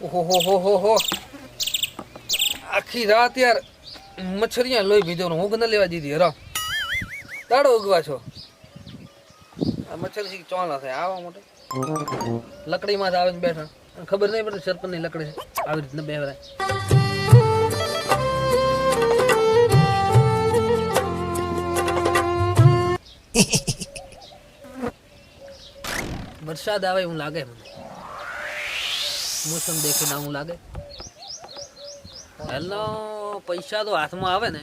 ઓહો આખી રાત યાર મચ્છરિયા લોહી પીધો હું ન લેવા દીધી હરો તાળો ઉગવા છો આ મચ્છર સી ચોલા થાય આવા મોટે લકડીમાં જ આવીને બેઠા ખબર નહીં પડતી સરપંચની લકડી છે આવી રીતના બેવરાય વરસાદ આવે એવું લાગે મને મોસમ દેખીને આવું લાગે હેલો પૈસા તો હાથમાં આવે ને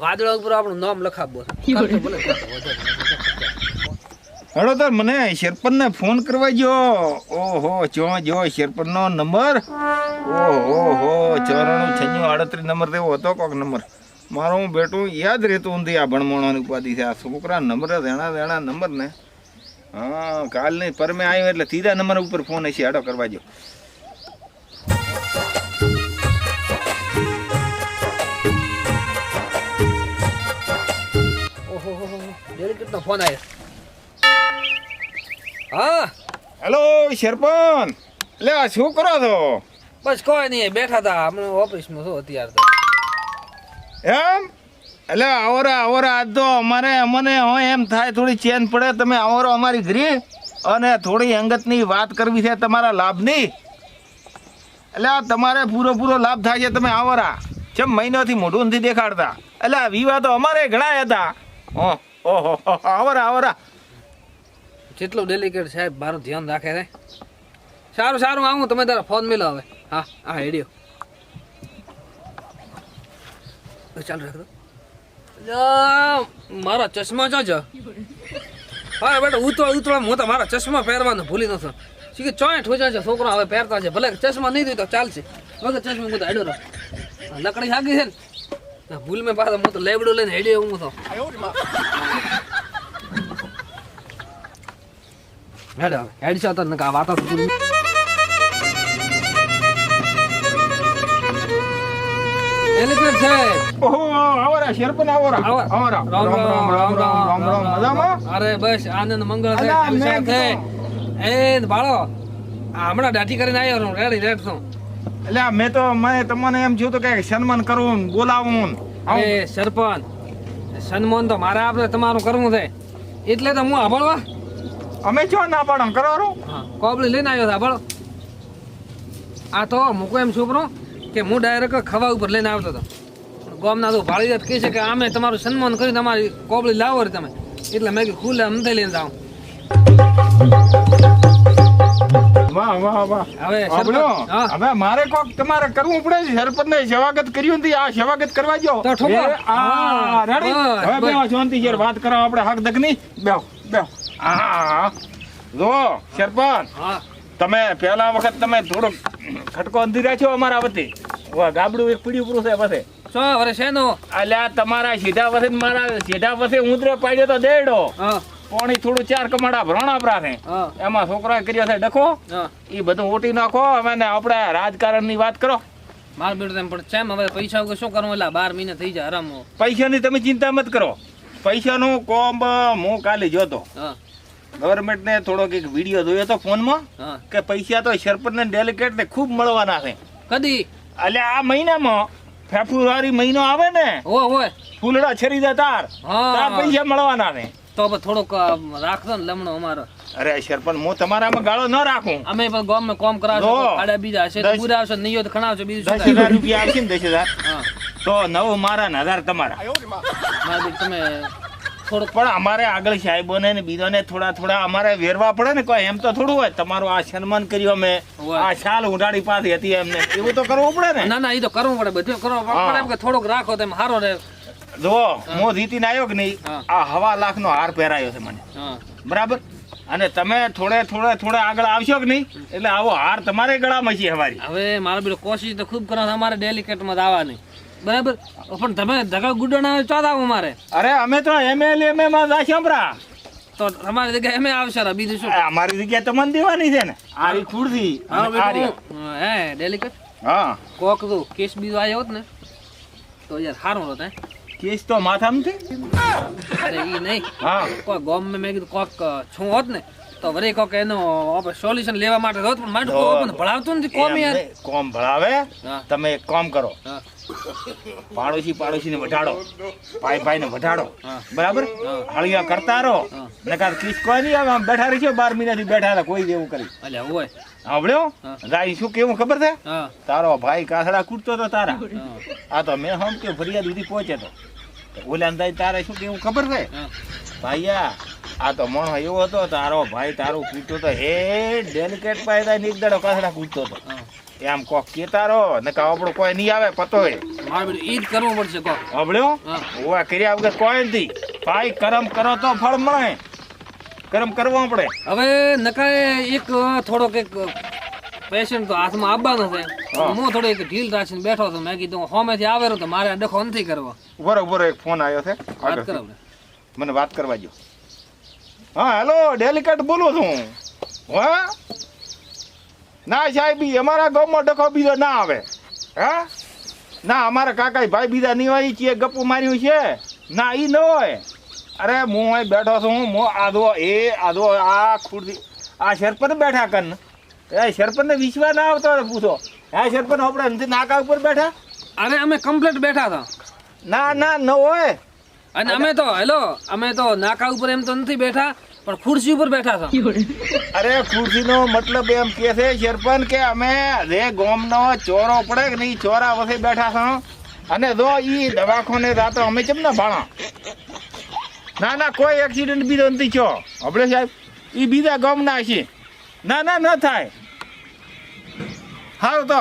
વાદળા ઉપર આપણું નામ લખાવવું હેડો તાર મને શેરપનને ફોન કરવા જો ઓહો ચો જો શેરપનનો નંબર ઓહો 94 નંબર તેવો હતો કોક નંબર મારો હું બેટું યાદ રહેતું નથી આ ભણમોણાની ઉપાધિ છે આ છોકરા નંબર દેણા નંબર ને હા કાલ નહીં પરમે આવ્યો એટલે ત્રીજા નંબર ઉપર ફોન હશે હેડો કરવા જો ડેલિકેટનો ફોન આવ્યો હા હેલો શેરપન લે આ શું કરો છો બસ કોઈ નહીં બેઠા હતા હમણાં ઓફિસમાં શું અત્યારે તો એમ એટલે આવરા આજ તો અમને એમ થાય થોડી ચેન પડે તમે આવરો અમારી ઘરે અને થોડી અંગતની વાત કરવી છે તમારા લાભની એટલે તમારે પૂરો લાભ થાય છે તમે આવરા જેમ મહિનાથી મોઢું નથી દેખાડતા એટલે આ વિવાહ તો અમારે ઘણા હતા ઓહો આવરા જેટલો ડેલિકેટ સાહેબ મારું ધ્યાન રાખે છે સારું આવું તમે તારા ફોન મેલો હવે હા હેડિયો ચાલુ રાખ દો મારા ચશ્મા જો હા બેટા ઉતરો હું તો મારા ચશ્મા પહેરવાનું ભૂલી નતો શીખે ચોઈઠ હોય છે છોકરા હવે પહેરતા છે ભલે ચશ્મા નહીં તો ચાલશે વગર ચશ્મા હું તો હેડો રહો લકડી હાગી છે ને ભૂલ મેં પાછા હું તો લેબડો લઈને હેડ્યો હું તો હેડ હેડશો તો નકા વાતો ડેલિકેટ છે ઓહો આવરા શેરપન આવરા રામ મજામાં અરે બસ આનંદ મંગળ છે એ બાળો હમણાં દાઢી કરીને આવ્યો રેડ છું એટલે મેં તમને એમ જોયું તો કે સન્માન કરવું બોલાવું એ સરપંચ સન્માન તો મારે આપણે તમારું કરવું છે એટલે તો હું આભાળવા અમે છો ના પાડો કરો કોબલી લઈને આવ્યો હતા બાળો આ તો મૂકો એમ છોકરો કે હું ડાયરેક્ટ ખવા ઉપર લઈને આવતો હતો ગામના તો ભાળી કહે છે કે અમે તમારું સન્માન કર્યું તમારી કોબલી લાવો રે તમે એટલે મેં ખુલ્લે અમથી લઈને જાઉં વાહ હવે મારે કોક તમારે કરવું પડે છે સરપંચ ને સેવાગત કર્યું નથી આ સેવાગત કરવા જો શાંતિ વાત કરો આપણે હક દકની બેહો જો સરપંચ તમે પહેલા વખત તમે થોડોક ખટકો અંધી રાખ્યો અમારા વતી ગાબડું એક પીડી પૂરું છે પછી 100 વર્ષ એનો અલ્યા તમારા સીધા વસે મારા સીધા વસે ઉંદરે પાડ્યો તો દેડો પોણી થોડું 4 કમાડા ભરણા પ્રાથે એમાં છોકરા કર્યો છે ડખો એ બધું ઓટી નાખો હવે ને આપણે રાજકારણ ની વાત કરો માર બેટો તેમ પણ ચેમ હવે પૈસા વગર શું કરવું એટલે 12 મહિના થઈ જાય આરામ પૈસાની તમે ચિંતા મત કરો પૈસાનું કોમ હું કાલે જોતો ગવર્મેન્ટ ને થોડોક એક વિડીયો જોયો હતો ફોનમાં કે પૈસા તો સરપંચ ને ડેલિકેટ ને ખૂબ મળવાના છે કદી એટલે આ મહિનામાં ફેબ્રુઆરી મહિનો આવે ને હોય ફૂલડા છરી દે તાર પૈસા મળવાના છે તો થોડોક રાખજો ને લમણો અમારો અરે સરપંચ હું તમારામાં ગાળો ન રાખું અમે પણ ગામમાં કામ કરાવશો આડા બીજા હશે તો પૂરા આવશે નહીં તો ખણાવશો બીજું 10,000 રૂપિયા આવશે ને 10,000 તો 9 મારા ને 1000 તમારા મારી તમે થોડુંક પણ અમારે આગળ સાહેબોને ને બીજોને થોડા અમારે વેરવા પડે ને કોઈ એમ તો થોડું હોય તમારું આ સન્માન કર્યું અમે આ શાલ ઉડાડી પાછી હતી એમને એવું તો કરવું પડે ને ના એ તો કરવું પડે બધું કરવું પડે કે થોડુંક રાખો તેમ સારો રહે જો હું જીતીને આવ્યો કે નહીં આ 1.5 લાખ નો હાર પહેરાયો છે મને બરાબર અને તમે થોડે આગળ આવશો કે નહીં એટલે આવો હાર તમારે ગળામાં છે હવારી હવે મારા બેટો કોશિશ તો ખૂબ કરો અમારે ડેલિકેટમાં જ આવવાની બરાબર પણ તમે ધગા ગુડો ના ચોદાવો મારે અરે અમે તો એમએલએ માં જાશંબરા તો તમારી જગ્યાએ એમ આવશે બીજું શું અમારી જગ્યાએ તમને દેવાની છે ને આરી ખુરશી હે ડેલિકેટ કોક તો કેસ બીજો આવ્યો હોત ને તો યાર સારું હોત હે કેસ તો માથામાં છે અરે ઈ નહીં કોઈ ગામ મેં કીધું કોક છું હોત ને તો વળી કોક એનું આપણે સોલ્યુશન લેવા માટે રોજ પણ મારું કોઈ પણ ભણાવતું નથી કોમ યાર. એમ નહીં, કોમ ભણાવે. હા. તમે એક કામ કરો, હા પાડોશીને વઢાડો, ભાઈને વઢાડો, હા. બરાબર? હા. હળિયા કરતા રહો. હા. નકાર કિસ કોઈ નહીં આવે. આમ બેઠા રહી છે 12 મહિનાથી બેઠા હતા, કોઈ જેવું કરી અલ્યા હોય. સાંભળ્યો? હા. રાઈ શું કેવું ખબર છે? હા તારો ભાઈ કાસડા કૂટતો હતો તારા. હા આ તો મેં હમ કે ફરિયાદ સુધી પહોંચે તો ઓલા અંદાજ તારે શું કેવું ખબર છે? હા ભાઈયા આ તો મણો એવો હતો, તારો ભાઈ તારું કૂટતો તો હે ડેલિકેટ પાય એક દાડો કાસડા કૂટતો હતો. હા એમ કોક કેતા રહો, નકા આપણો કોઈ નહીં આવે પતો હોય. મારે બધું ઈ જ કરવું પડશે કોક. સાંભળ્યો? હા. ઓવા કર્યા વગર કોઈ નથી. ભાઈ કરમ કરો તો ફળ મળે. કરમ કરવો પડે. હવે નકાય એક થોડોક એક પેશન્ટ તો હાથમાં આવવાનો છે. હા. હું થોડો એક ઢીલ રાખીને બેઠો હતો. મેં કીધું હોમેથી આવેલો તો મારે આ ડખો નથી કરવો. બરોબર એક ફોન આવ્યો છે. વાત આગળ કરો ને. મને વાત કરવા જો. હા હેલો, ડેલિકેટ બોલું છું. હા ના સાહેબ, અમારા ગામમાં ડખો બીજો ના આવે. હા ના, અમારા કાકા ભાઈ બીજા નહીં હોય. ચીએ ગપ્પુ માર્યું છે ના, ઈ ન હોય. અરે હું અહીં બેઠો છું. હું આદો આ ખુરશી આ સરપંચ બેઠા કન. એ સરપંચને વિશ્વાસ ના આવતો હોય પૂછો. હા સરપંચ આપણે નથી નાકા ઉપર બેઠા? અરે અમે કમ્પ્લીટ બેઠા હતા ના ના ન હોય. અને અમે તો નાકા ઉપર એમ તો નથી બેઠા પણ ખુરશી ઉપર બેઠા હતા. અરે ખુરશીનો મતલબ એમ કે છે સરપંચ કે અમે રે ગોમનો ચોરો પડે કે નહીં, ચોરા વસે બેઠા છો. અને જો ઈ દવાખાને રાતો અમે કેમ ના ભાણા. ના ના, કોઈ એક્સિડન્ટ બીજો નથી થયો. આપણે સાહેબ ઈ બીજા ગામના છે. ના ના ન થાય. હારું તો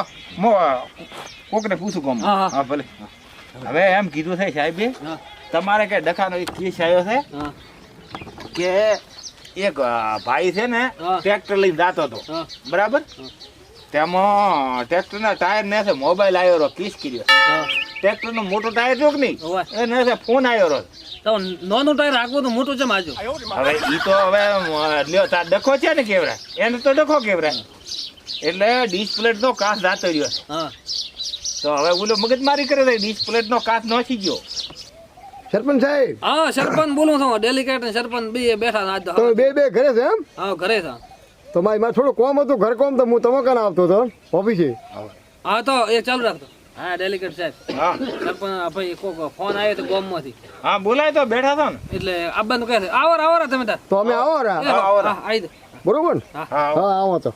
કોકને પૂછું ગામ. હા, હા. હા ભલે. હવે એમ કીધું છે સાહેબે, હા તમારે કે ડખાનો એક કેસ આવ્યો છે હા કે એક ભાઈ છે ને હા. ટ્રેક્ટર લઈને જતો હતો, હા બરાબર? તેમાં ટ્રેક્ટરના ટાયર ને છે મોબાઈલ આવ્યો રહ્યો, કિસ કર્યો. હા. ટ્રેક્ટરનો મોટો ટાયર જો કે નહીં, હોવે. એને છે ફોન આવ્યો રહ્યો. તો નાનું ટાયર રાખવું તો મોટું છે માજો. હવે ઈ તો હવે લ્યો તાર ડખો છે ને કેવરા, એને તો ડખો કેવરા. એટલે ડિસ્પ્લેટ નો કાચ જાતો રહ્યો છે. હા તો હવે ઓલો મગજમારી કરે છે, ડિસ્પ્લેટ નો કાચ નોખી ગયો. સરપંચ સાહેબ, હા સરપંચ બોલું છું. ડેલિકેટ ને સરપંચ બે બેઠા હતા આજ તો. તમે બે ઘરે છે એમ? હા ઘરે હતા. તો મારે થોડું કોમ હતું, ઘર કોમ, તો હું તમે કાન આવતો હતો ઓફિસે. હા તો એ ચાલુ રાખતો. હા ડેલિકેટ સાહેબ, હા સરપંચ ભાઈ કોક ફોન આવ્યો તો ગામમાંથી, હા બોલાય તો બેઠા છો ને. એટલે આવવાનું કહે છે. આવો તમે તાર. તો અમે આવો રા, એ, આવો. હા આવી દો. બરોબર ને? હા હા આવો તો.